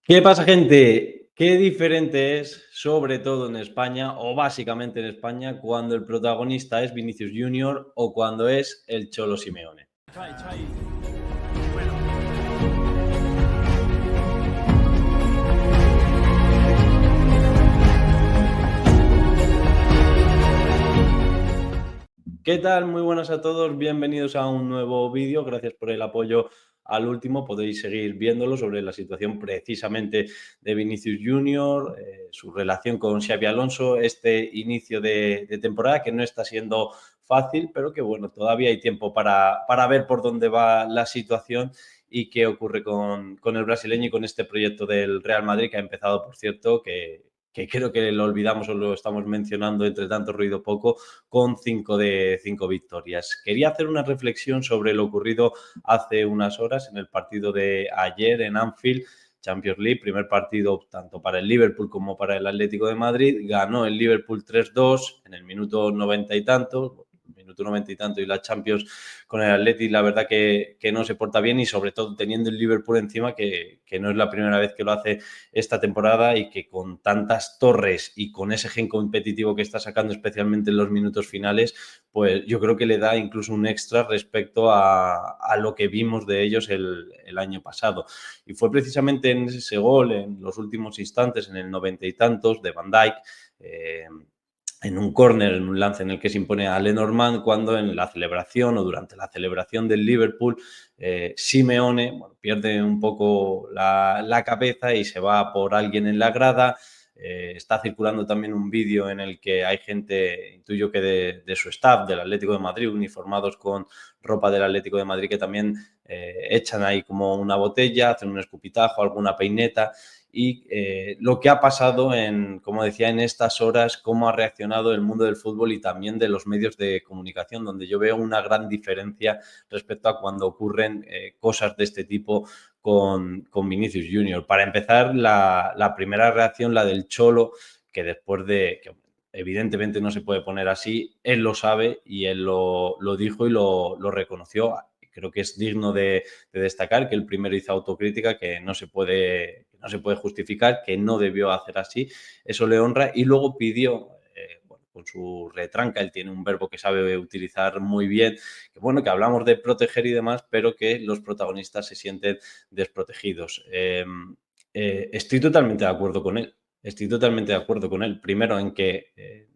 ¿Qué pasa, gente? Qué diferente es, sobre todo en España, o básicamente en España, cuando el protagonista es Vinicius Junior o cuando es el Cholo Simeone. ¿Qué tal? Muy buenas a todos, bienvenidos a un nuevo vídeo. Gracias por el apoyo al último. Podéis seguir viéndolo sobre la situación precisamente de Vinicius Junior, su relación con Xabi Alonso, este inicio de temporada que no está siendo fácil, pero que bueno, todavía hay tiempo para ver por dónde va la situación y qué ocurre con el brasileño y con este proyecto del Real Madrid que ha empezado, por cierto, que creo que lo olvidamos o lo estamos mencionando entre tanto ruido poco, con 5 de 5 victorias. Quería hacer una reflexión sobre lo ocurrido hace unas horas en el partido de ayer en Anfield, Champions League, primer partido tanto para el Liverpool como para el Atlético de Madrid. Ganó el Liverpool 3-2 en el minuto 90 y tanto, minuto 90 y tanto, y la Champions con el Atleti, la verdad que no se porta bien, y sobre todo teniendo el Liverpool encima, que no es la primera vez que lo hace esta temporada, y que con tantas torres y con ese gen competitivo que está sacando, especialmente en los minutos finales, pues yo creo que le da incluso un extra respecto a lo que vimos de ellos el año pasado. Y fue precisamente en ese gol, en los últimos instantes, en el 90 y tantos, de Van Dijk, en un córner, en un lance en el que se impone a Lenormand, cuando en la celebración o durante la celebración del Liverpool, Simeone pierde un poco la cabeza y se va por alguien en la grada. Está circulando también un vídeo en el que hay gente, intuyo que de su staff del Atlético de Madrid, uniformados con ropa del Atlético de Madrid, que también echan ahí como una botella, hacen un escupitajo, alguna peineta. Y lo que ha pasado como decía, en estas horas, cómo ha reaccionado el mundo del fútbol y también de los medios de comunicación, donde yo veo una gran diferencia respecto a cuando ocurren cosas de este tipo con Vinicius Junior. Para empezar, la primera reacción, la del Cholo, que después de que evidentemente no se puede poner así, él lo sabe y él lo dijo y lo reconoció. Creo que es digno de destacar que el primero hizo autocrítica, que no se puede justificar, que no debió hacer así. Eso le honra, y luego pidió, con su retranca, él tiene un verbo que sabe utilizar muy bien, que bueno, que hablamos de proteger y demás, pero que los protagonistas se sienten desprotegidos. Estoy totalmente de acuerdo con él. Estoy totalmente de acuerdo con él. Primero, en que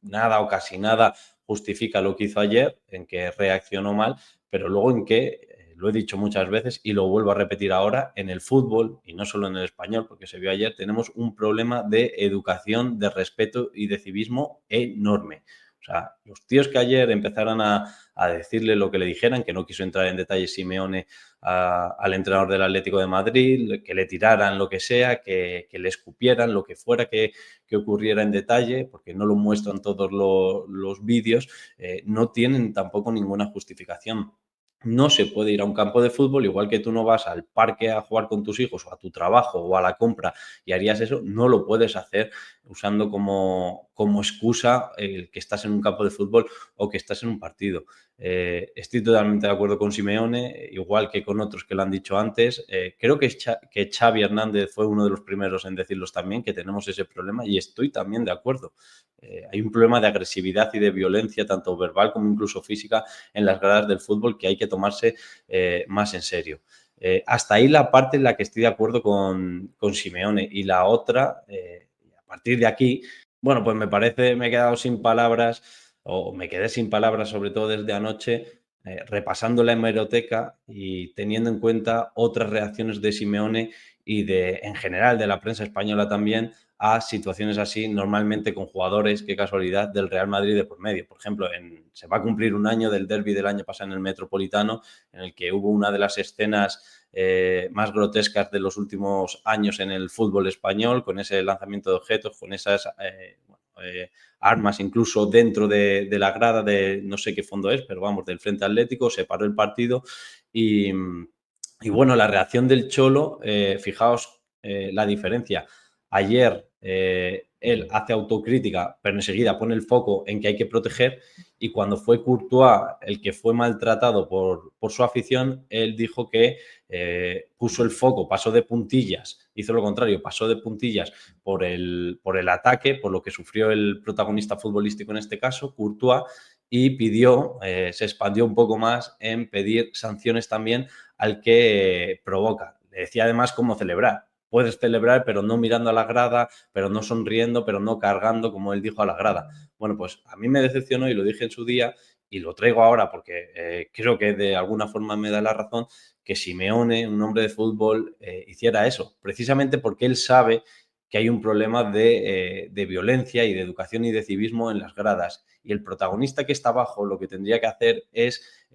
nada o casi nada justifica lo que hizo ayer, en que reaccionó mal, pero luego en que, lo he dicho muchas veces y lo vuelvo a repetir ahora, en el fútbol, y no solo en el español, porque se vio ayer, tenemos un problema de educación, de respeto y de civismo enorme. O sea, los tíos que ayer empezaron a decirle lo que le dijeran, que no quiso entrar en detalle Simeone al entrenador del Atlético de Madrid, que le tiraran lo que sea, que le escupieran, lo que fuera que ocurriera en detalle, porque no lo muestran todos los vídeos, no tienen tampoco ninguna justificación. No se puede ir a un campo de fútbol, igual que tú no vas al parque a jugar con tus hijos o a tu trabajo o a la compra y harías eso, no lo puedes hacer usando como excusa el que estás en un campo de fútbol o que estás en un partido. Estoy totalmente de acuerdo con Simeone, igual que con otros que lo han dicho antes. Creo que Xavi Hernández fue uno de los primeros en decirlos también, que tenemos ese problema, y estoy también de acuerdo. Hay un problema de agresividad y de violencia, tanto verbal como incluso física, en las gradas del fútbol, que hay que tomarse más en serio. Hasta ahí la parte en la que estoy de acuerdo con Simeone. Y la otra, a partir de aquí, bueno, pues me he quedado sin palabras, o me quedé sin palabras, sobre todo desde anoche, repasando la hemeroteca y teniendo en cuenta otras reacciones de Simeone y en general de la prensa española también, a situaciones así, normalmente con jugadores, qué casualidad, del Real Madrid de por medio. Por ejemplo, se va a cumplir un año del derbi del año pasado en el Metropolitano, en el que hubo una de las escenas más grotescas de los últimos años en el fútbol español, con ese lanzamiento de objetos, con esas armas incluso dentro de la grada de no sé qué fondo es, pero vamos, del Frente Atlético. Se paró el partido y bueno, la reacción del Cholo, fijaos la diferencia. Ayer él hace autocrítica, pero enseguida pone el foco en que hay que proteger, y cuando fue Courtois el que fue maltratado por su afición, él dijo que puso el foco, pasó de puntillas, hizo lo contrario, pasó de puntillas por el ataque, por lo que sufrió el protagonista futbolístico en este caso, Courtois, y pidió, se expandió un poco más en pedir sanciones también al que provoca. Le decía además cómo celebrar. Puedes celebrar, pero no mirando a la grada, pero no sonriendo, pero no cargando, como él dijo, a la grada. Bueno, pues a mí me decepcionó y lo dije en su día y lo traigo ahora porque creo que de alguna forma me da la razón que Simeone, un hombre de fútbol, hiciera eso, precisamente porque él sabe que hay un problema de violencia y de educación y de civismo en las gradas. Y el protagonista que está abajo lo que tendría que hacer es,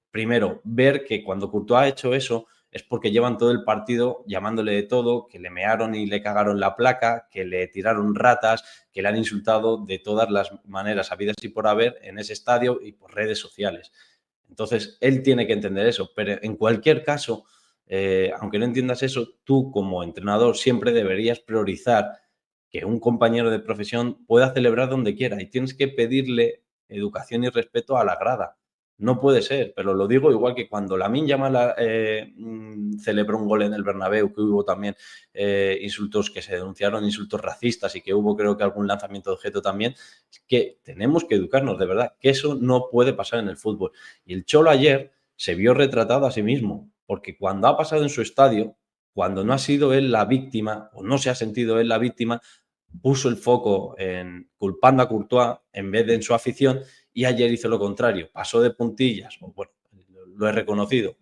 primero, ver que cuando Courtois ha hecho eso es porque llevan todo el partido llamándole de todo, que le mearon y le cagaron la placa, que le tiraron ratas, que le han insultado de todas las maneras habidas y por haber en ese estadio y por redes sociales. Entonces, él tiene que entender eso, pero en cualquier caso, aunque no entiendas eso, tú como entrenador siempre deberías priorizar que un compañero de profesión pueda celebrar donde quiera y tienes que pedirle educación y respeto a la grada. No puede ser, pero lo digo igual que cuando Lamine Yamal celebró un gol en el Bernabéu, que hubo también insultos que se denunciaron, insultos racistas y que hubo creo que algún lanzamiento de objeto también, que tenemos que educarnos de verdad, que eso no puede pasar en el fútbol. Y el Cholo ayer se vio retratado a sí mismo, porque cuando ha pasado en su estadio, cuando no ha sido él la víctima o no se ha sentido él la víctima, puso el foco en culpando a Courtois en vez de en su afición, y ayer hizo lo contrario, pasó de puntillas, o bueno, lo he reconocido,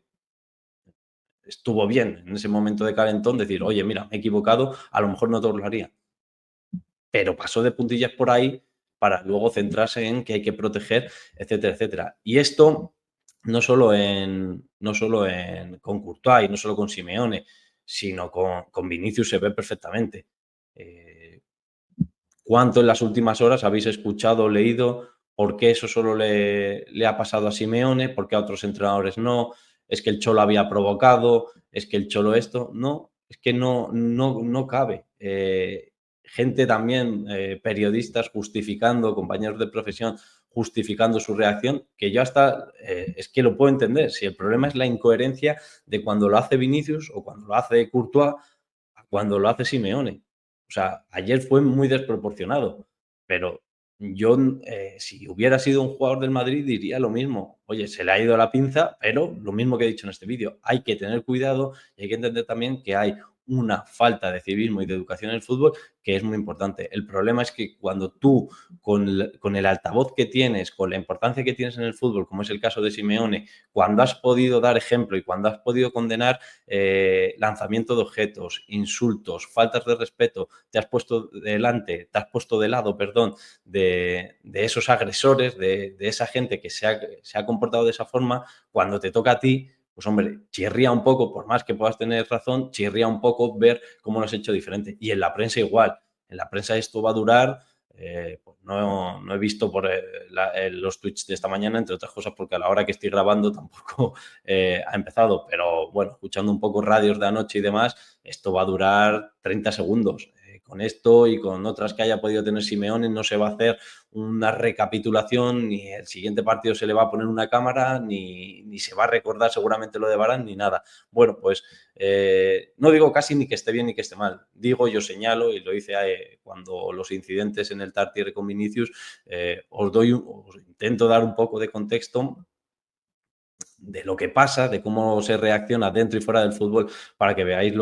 estuvo bien en ese momento de calentón decir, oye, mira, me he equivocado, a lo mejor no todos lo harían, pero pasó de puntillas por ahí para luego centrarse en que hay que proteger, etcétera, etcétera. Y esto no solo con Courtois y no solo con Simeone, sino con Vinicius se ve perfectamente. Eh, ¿Cuánto en las últimas horas habéis escuchado o leído por qué eso solo le ha pasado a Simeone, por qué a otros entrenadores no? Es que el Cholo había provocado, es que el Cholo esto. No, es que no cabe. Gente también, periodistas justificando, compañeros de profesión justificando su reacción, que yo hasta es que lo puedo entender. Si el problema es la incoherencia de cuando lo hace Vinicius o cuando lo hace Courtois, a cuando lo hace Simeone. O sea, ayer fue muy desproporcionado, pero yo, si hubiera sido un jugador del Madrid, diría lo mismo. Oye, se le ha ido la pinza, pero lo mismo que he dicho en este vídeo, hay que tener cuidado y hay que entender también que hay una falta de civismo y de educación en el fútbol que es muy importante. El problema es que cuando tú, con el altavoz que tienes, con la importancia que tienes en el fútbol, como es el caso de Simeone, cuando has podido dar ejemplo y cuando has podido condenar lanzamiento de objetos, insultos, faltas de respeto, te has puesto de lado, perdón, de esos agresores, de esa gente que se ha comportado de esa forma, cuando te toca a ti, pues hombre, chirría un poco, por más que puedas tener razón, chirría un poco ver cómo lo has hecho diferente. Y en la prensa igual. En la prensa esto va a durar, pues no he visto por los tweets de esta mañana, entre otras cosas, porque a la hora que estoy grabando tampoco ha empezado, pero bueno, escuchando un poco radios de anoche y demás, esto va a durar 30 segundos. Con esto y con otras que haya podido tener Simeone no se va a hacer una recapitulación, ni el siguiente partido se le va a poner una cámara, ni se va a recordar seguramente lo de Varane, ni nada. Bueno, pues no digo casi ni que esté bien ni que esté mal. Digo, yo señalo, y lo hice cuando los incidentes en el Tartiere con Vinicius, os intento dar un poco de contexto de lo que pasa, de cómo se reacciona dentro y fuera del fútbol, para que veáis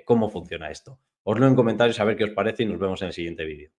cómo funciona esto. Os leo en comentarios a ver qué os parece y nos vemos en el siguiente vídeo.